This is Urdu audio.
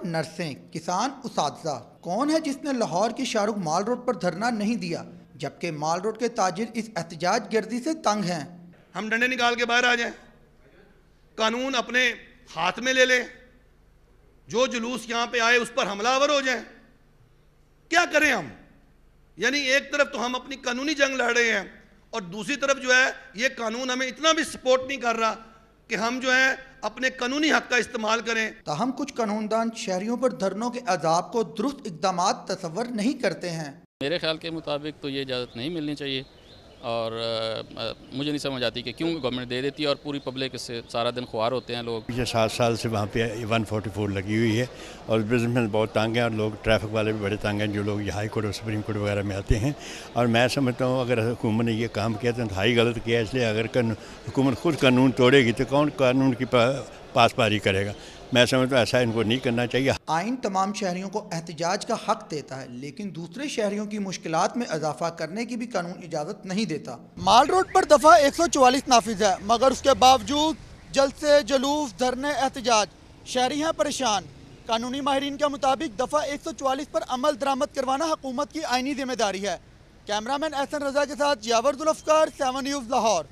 نرسیں، کسان، اساتذہ، کون ہے جس نے لاہور کی شاہ رخ مال روڈ پر دھرنا نہیں دیا، جبکہ مال روڈ کے تاجر اس احتجاج گردی سے تنگ ہیں۔ ہم ڈنڈے نکال کے باہر آ جائیں، قانون اپنے ہاتھ میں لے لیں، جو جلوس یہاں پہ آئے اس پر حملہ آور ہو جائیں، کیا کریں ہم؟ یعنی ایک طرف تو ہم اپنی قانونی جنگ لڑ رہے ہیں اور دوسری طرف جو ہے یہ قانون ہمیں اتنا بھی سپورٹ نہیں کر رہا کہ ہم جو ہے اپنے قانونی حق کا استعمال کریں۔ تاہم کچھ قانون دان شہریوں پر دھرنوں کے عذاب کو درست اقدامات تصور نہیں کرتے ہیں۔ میرے خیال کے مطابق تو یہ اجازت نہیں ملنی چاہیے، اور مجھے نہیں سمجھ آتی کہ کیوں گورنمنٹ دے دیتی ہے اور پوری پبلک اس سے سارا دن خوار ہوتے ہیں لوگ۔ پچھلے 7 سال سے وہاں پہ 144 لگی ہوئی ہے اور بزنس مین بہت تنگ ہیں اور لوگ ٹریفک والے بھی بڑے تنگ ہیں جو لوگ یہ ہائی کورٹ اور سپریم کورٹ وغیرہ میں آتے ہیں، اور میں سمجھتا ہوں اگر حکومت نے یہ کام کیا تو انتہائی غلط کیا، اس لیے اگر حکومت خود قانون توڑے گی تو کون قانون کی پاسپاری کرے گا؟ میں سمجھتا ہوں ایسا ان کو نہیں کرنا چاہیے۔ آئین تمام شہریوں کو احتجاج کا حق دیتا ہے، لیکن دوسرے شہریوں کی مشکلات میں اضافہ کرنے کی بھی قانون اجازت نہیں دیتا۔ مال روڈ پر دفعہ 144 نافذ ہے، مگر اس کے باوجود جلسے، جلوس، دھرنے، احتجاج، شہری ہیں پریشان۔ قانونی ماہرین کے مطابق دفعہ 144 پر عمل درآمد کروانا حکومت کی آئینی ذمہ داری ہے۔ کیمرامین احسن رضا کے ساتھ یاور ذوالفقار، 7 نیوز لاہور۔